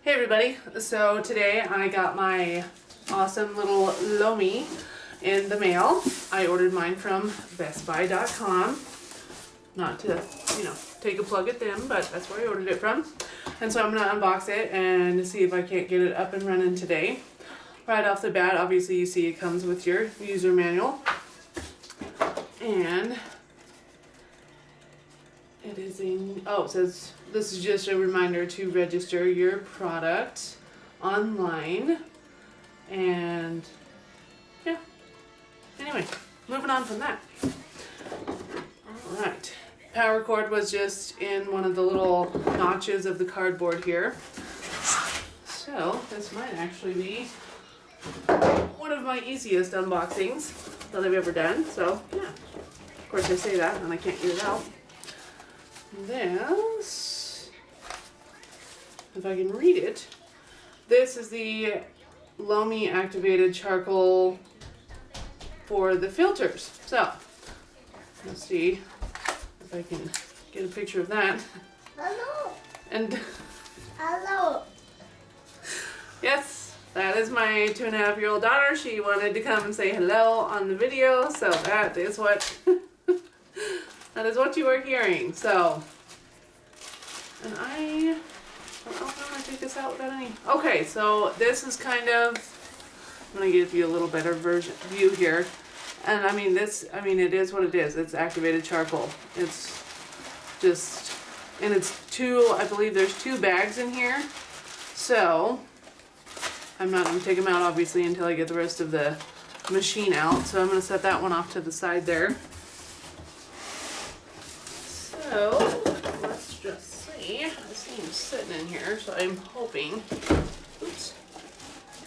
Hey everybody, so today I got my awesome little Lomi in the mail. I ordered mine from bestbuy.com. Not to, take a plug at them, but that's where I ordered it from. And so I'm going to unbox it and see if I can't get it up and running today. Right off the bat, obviously you see it comes with your user manual. And it is in, it says this is just a reminder to register your product online. And yeah, anyway, moving on from that. Alright, power cord was just in one of the little notches of the cardboard here. So this might actually be one of my easiest unboxings that I've ever done. So yeah, of course I say that and I can't get it out. This, if I can read it, this is the Lomi activated charcoal for the filters. So let's see if I can get a picture of that. Hello. And Hello. yes, that is my 2.5-year-old daughter. She wanted to come and say hello on the video, so that is what that is what you are hearing. So, and I don't know if I'm gonna take this out without any. Okay, so this is kind of, I'm gonna give you a little better view here. And it is what it is. It's activated charcoal. It's just, and it's I believe there's 2 bags in here. So I'm not going to take them out obviously until I get the rest of the machine out. So I'm going to set that one off to the side there. So let's just see. I see him sitting in here, so I'm hoping,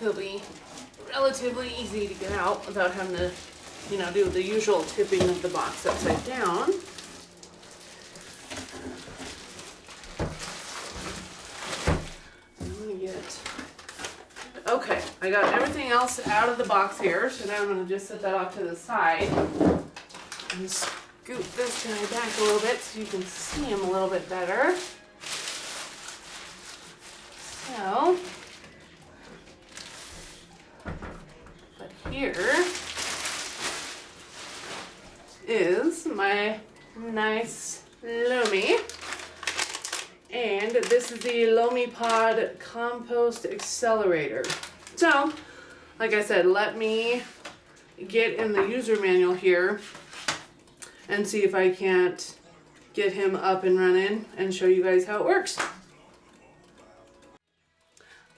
he'll be relatively easy to get out without having to do the usual tipping of the box upside down. I'm gonna get, okay, I got everything else out of the box here, so now I'm gonna just set that off to the side and scoot this guy back a little bit so you can see him a little bit better. So, but here is my nice Lomi, and this is the Lomi Pod Compost Accelerator. So, like I said, let me get in the user manual here and see if I can't get him up and running and show you guys how it works.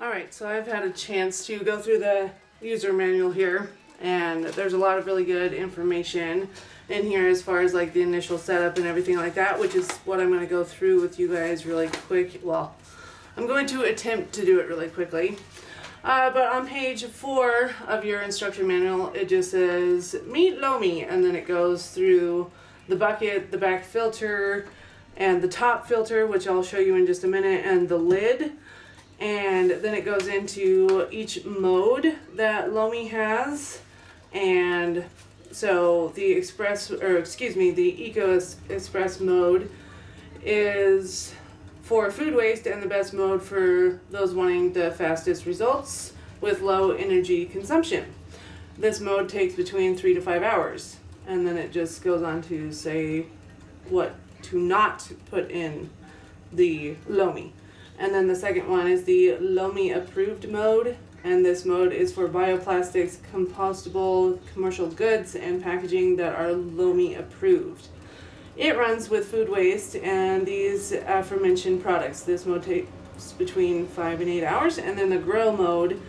Alright, so I've had a chance to go through the user manual here, and there's a lot of really good information in here as far as like the initial setup and everything like that, which is what I'm going to go through with you guys really quick. Well, I'm going to attempt to do it really quickly. But on page 4 of your instruction manual, it just says meet Lomi, and then it goes through the bucket, the back filter, and the top filter, which I'll show you in just a minute, and the lid. And then it goes into each mode that Lomi has. And so the Eco Express mode is for food waste and the best mode for those wanting the fastest results with low energy consumption. This mode takes between 3 to 5 hours. And then it just goes on to say what to not put in the Lomi. And then the second one is the Lomi approved mode. And this mode is for bioplastics, compostable commercial goods, and packaging that are Lomi approved. It runs with food waste and these aforementioned products. This mode takes between 5 and 8 hours. And then the grow mode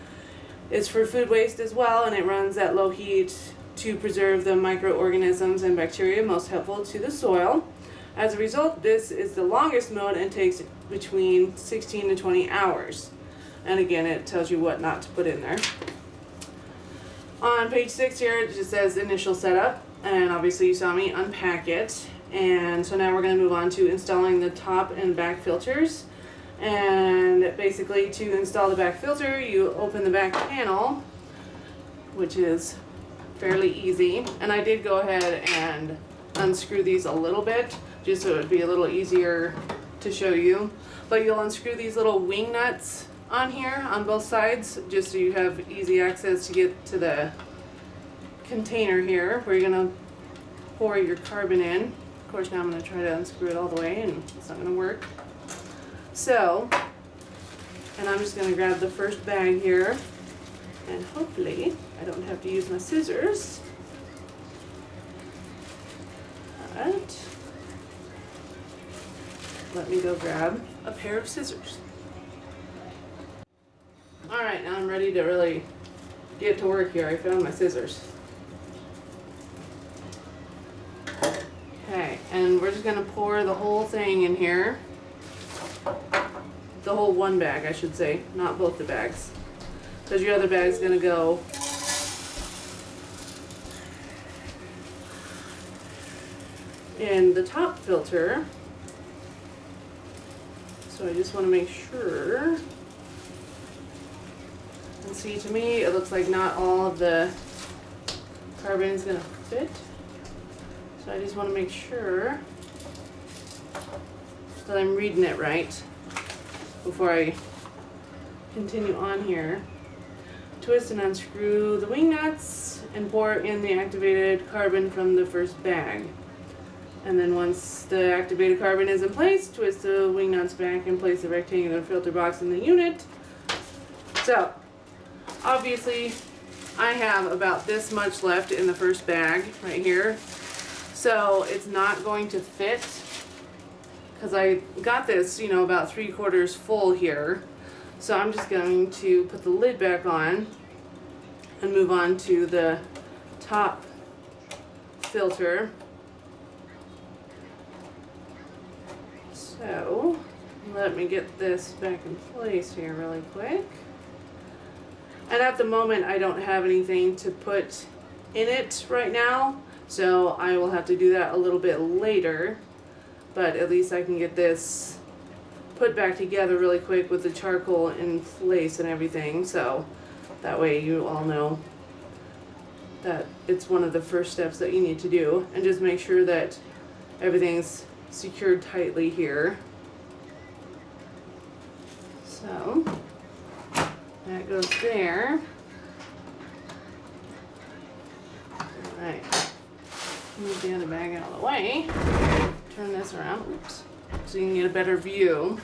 is for food waste as well, and it runs at low heat to preserve the microorganisms and bacteria most helpful to the soil. As a result, this is the longest mode and takes between 16 to 20 hours. And again, it tells you what not to put in there. On page 6 here, it just says initial setup. And obviously you saw me unpack it. And so now we're going to move on to installing the top and back filters. And basically to install the back filter, you open the back panel, which is fairly easy. And I did go ahead and unscrew these a little bit, just so it would be a little easier to show you. But you'll unscrew these little wing nuts on here on both sides, just so you have easy access to get to the container here where you're gonna pour your carbon in. Of course, now I'm gonna try to unscrew it all the way and it's not gonna work. So, and I'm just gonna grab the first bag here and hopefully I don't have to use my scissors. Alright. Let me go grab a pair of scissors. Alright, now I'm ready to really get to work here. I found my scissors. Okay, and we're just gonna pour the whole thing in here. The whole one bag, I should say, not both the bags. Because your other bag's gonna go in the top filter. So I just want to make sure. And see, to me, it looks like not all of the carbon is gonna fit. So I just want to make sure that I'm reading it right before I continue on here. Twist and unscrew the wing nuts and pour in the activated carbon from the first bag. And then once the activated carbon is in place, twist the wing nuts back and place the rectangular filter box in the unit. So, obviously, I have about this much left in the first bag right here. So it's not going to fit because I got this, you know, about 3/4 full here. So I'm just going to put the lid back on and move on to the top filter. So let me get this back in place here really quick. And at the moment I don't have anything to put in it right now, so I will have to do that a little bit later. But at least I can get this put back together really quick with the charcoal in place and everything, so that way you all know that it's one of the first steps that you need to do. And just make sure that everything's secured tightly here. So that goes there. Alright, move the other bag out of the way. Turn this around, oops, so you can get a better view.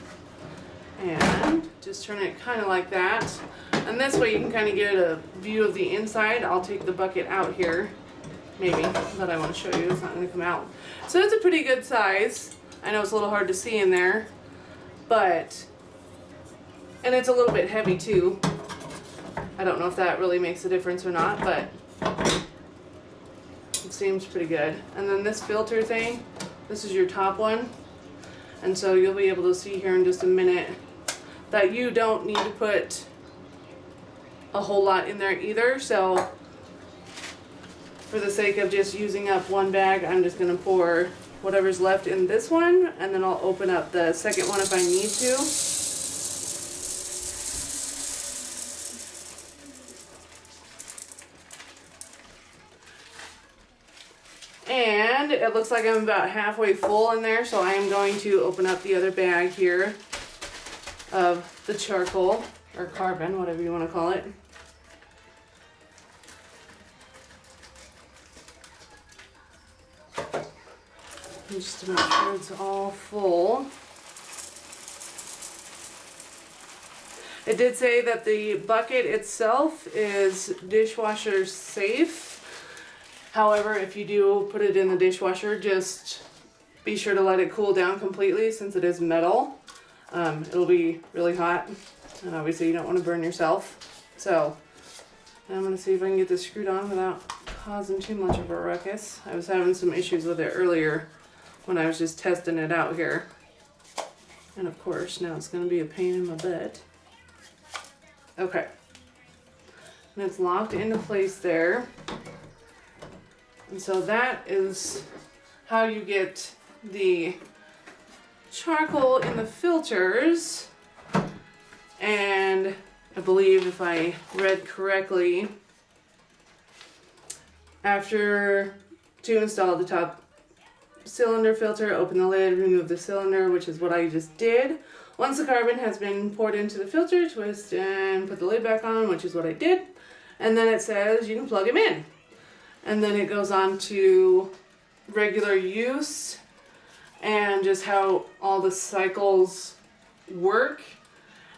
And just turn it kind of like that. And this way you can kind of get a view of the inside. I'll take the bucket out here, maybe, that I want to show you. It's not going to come out. So it's a pretty good size. I know it's a little hard to see in there, but, and it's a little bit heavy too. I don't know if that really makes a difference or not, but it seems pretty good. And then this filter thing, this is your top one. And so you'll be able to see here in just a minute that you don't need to put a whole lot in there either. So for the sake of just using up one bag, I'm just going to pour whatever's left in this one, and then I'll open up the second one if I need to. And it looks like I'm about halfway full in there, so I am going to open up the other bag here of the charcoal, or carbon, whatever you want to call it. Just to make sure it's all full. It did say that the bucket itself is dishwasher safe. However, if you do put it in the dishwasher, just be sure to let it cool down completely since it is metal. It'll be really hot, and obviously you don't want to burn yourself. So I'm going to see if I can get this screwed on without causing too much of a ruckus. I was having some issues with it earlier when I was just testing it out here. And of course, now it's going to be a pain in my butt. Okay. And it's locked into place there. And so that is how you get the charcoal in the filters. And I believe if I read correctly, after to install the top cylinder filter, open the lid, remove the cylinder, which is what I just did. Once the carbon has been poured into the filter, twist and put the lid back on, which is what I did. And then it says you can plug them in. And then it goes on to regular use and just how all the cycles work.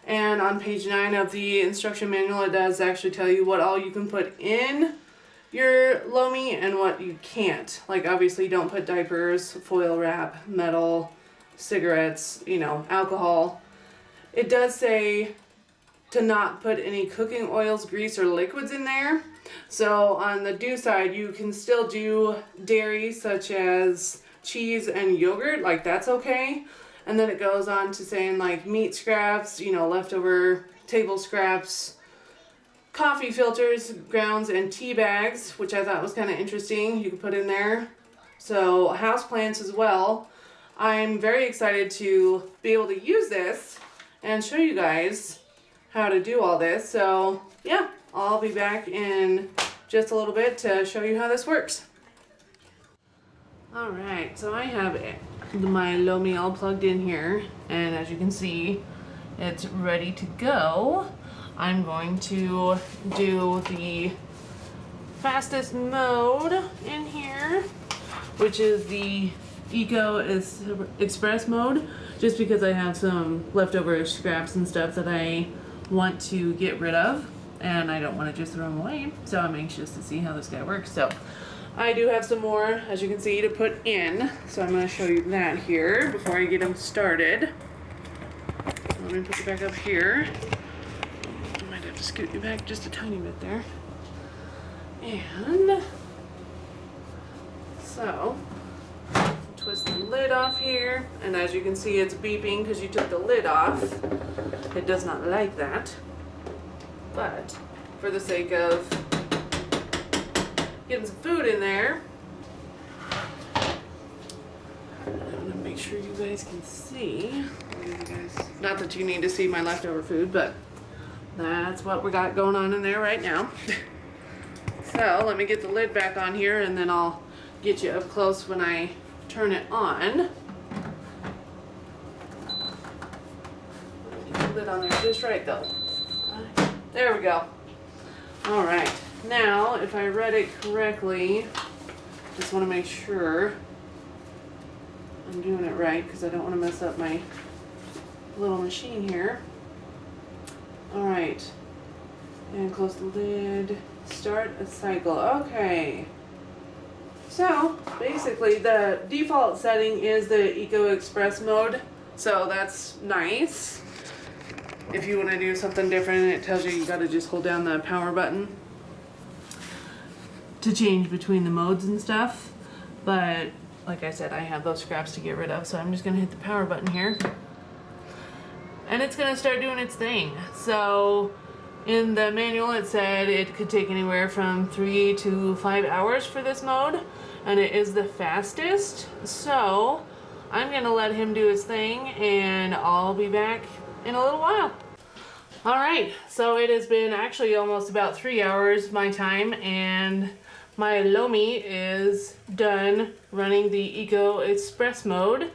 And on page 9 of the instruction manual, it does actually tell you what all you can put in your Lomi and what you can't. Like obviously don't put diapers, foil wrap, metal, cigarettes, alcohol. It does say to not put any cooking oils, grease, or liquids in there. So on the do side, you can still do dairy such as cheese and yogurt, like that's okay. And then it goes on to saying like meat scraps, leftover table scraps, coffee filters, grounds, and tea bags, which I thought was kind of interesting. You could put in there. So house plants as well. I'm very excited to be able to use this and show you guys how to do all this. So yeah, I'll be back in just a little bit to show you how this works. All right, so I have my Lomi all plugged in here, and as you can see, it's ready to go. I'm going to do the fastest mode in here, which is the Eco Express mode, just because I have some leftover scraps and stuff that I want to get rid of, and I don't want to just throw them away, so I'm anxious to see how this guy works. So I do have some more, as you can see, to put in, so I'm going to show you that here before I get them started. Let me put it back up here. I might have to scoot you back just a tiny bit there. And so twist the lid off here, and as you can see, it's beeping because you took the lid off. It does not like that, but for the sake of getting some food in there, I'm gonna make sure you guys can see. Not that you need to see my leftover food, but that's what we got going on in there right now. So let me get the lid back on here, and then I'll get you up close when I turn it on. Get the lid on there just right though. There we go. All right, now if I read it correctly, just want to make sure I'm doing it right because I don't want to mess up my little machine here. All right, and close the lid, start a cycle. Okay. So basically the default setting is the Eco Express mode, so that's nice. If you want to do something different, it tells you got to just hold down the power button to change between the modes and stuff. But like I said, I have those scraps to get rid of, so I'm just going to hit the power button here. And it's going to start doing its thing. So in the manual it said it could take anywhere from 3 to 5 hours for this mode, and it is the fastest. So I'm going to let him do his thing, and I'll be back in a little while. All right, so it has been actually almost about 3 hours my time, and my Lomi is done running the Eco Express mode.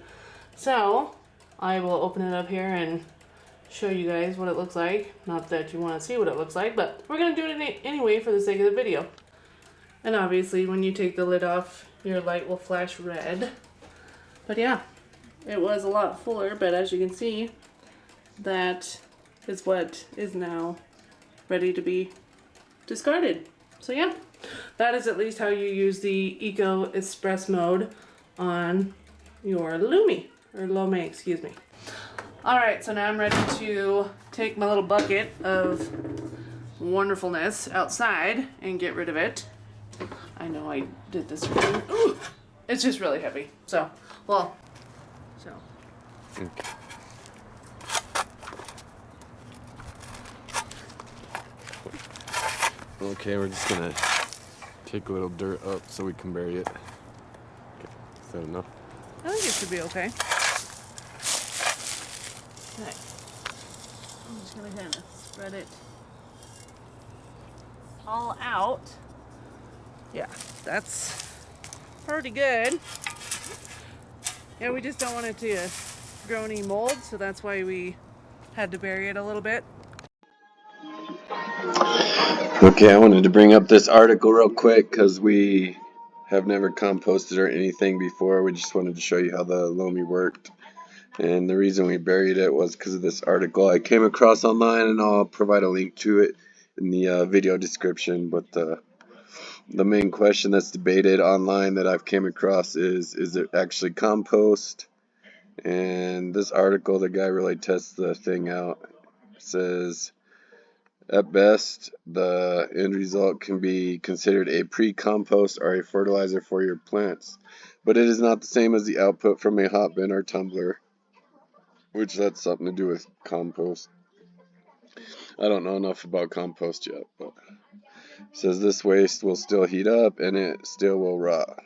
So I will open it up here and show you guys what it looks like. Not that you want to see what it looks like, but we're going to do it anyway for the sake of the video. And obviously when you take the lid off, your light will flash red. But yeah, it was a lot fuller, but as you can see, that is what is now ready to be discarded. So yeah, that is at least how you use the Eco Express mode on your Lomi, or Lomi, excuse me. Alright, so now I'm ready to take my little bucket of wonderfulness outside and get rid of it. I know I did this wrong. Ooh, it's just really heavy. So. Okay, we're just gonna take a little dirt up so we can bury it. Okay, is that enough? I think it should be okay. Okay. I'm just gonna kind of spread it all out. Yeah, that's pretty good. Yeah, we just don't want it to grown any mold, so that's why we had to bury it a little bit. Okay, I wanted to bring up this article real quick because we have never composted or anything before. We just wanted to show you how the Lomi worked. And the reason we buried it was because of this article I came across online, and I'll provide a link to it in the video description. But the main question that's debated online that I've came across is it actually compost? And this article, the guy really tests the thing out. It says, at best, the end result can be considered a pre-compost or a fertilizer for your plants, but it is not the same as the output from a hot bin or tumbler, which that's something to do with compost. I don't know enough about compost yet, but it says this waste will still heat up and it still will rot.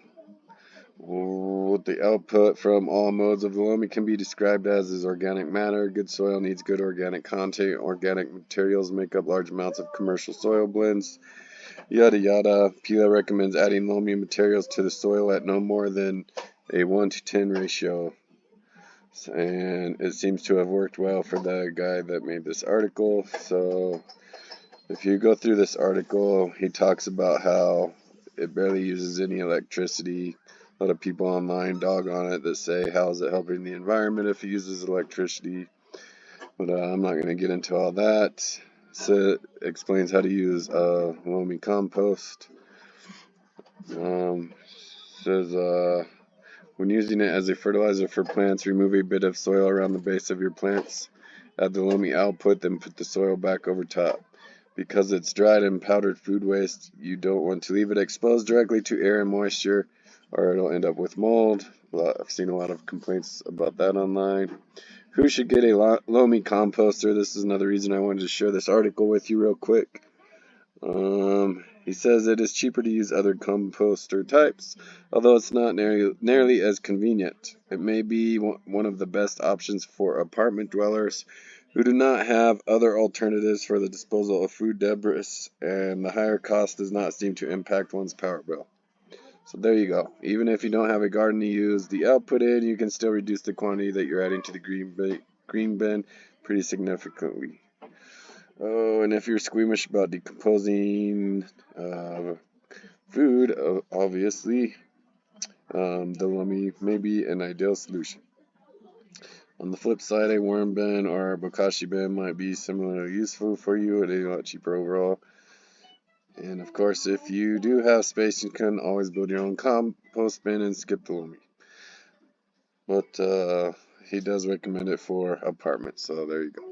What the output from all modes of the Lomi can be described as is organic matter. Good soil needs good organic content. Organic materials make up large amounts of commercial soil blends. Yada yada. PILA recommends adding Lomi materials to the soil at no more than a 1:10 ratio. And it seems to have worked well for the guy that made this article. So if you go through this article, he talks about how it barely uses any electricity. A lot of people online dog on it that say, how is it helping the environment if it uses electricity? But I'm not going to get into all that. So it explains how to use Lomi Compost. Says when using it as a fertilizer for plants, remove a bit of soil around the base of your plants. Add the Lomi output, then put the soil back over top. Because it's dried and powdered food waste, you don't want to leave it exposed directly to air and moisture, or it'll end up with mold. I've seen a lot of complaints about that online. Who should get a Lomi composter? This is another reason I wanted to share this article with you real quick. He says it is cheaper to use other composter types, although it's not nearly as convenient. It may be one of the best options for apartment dwellers who do not have other alternatives for the disposal of food debris, and the higher cost does not seem to impact one's power bill. So there you go. Even if you don't have a garden to use the output in, you can still reduce the quantity that you're adding to the green bin pretty significantly. Oh, and if you're squeamish about decomposing food, obviously, the Lomi may be an ideal solution. On the flip side, a worm bin or a bokashi bin might be similarly useful for you at a lot cheaper overall. And of course, if you do have space, you can always build your own compost bin and skip the Lomi. But he does recommend it for apartments, so there you go.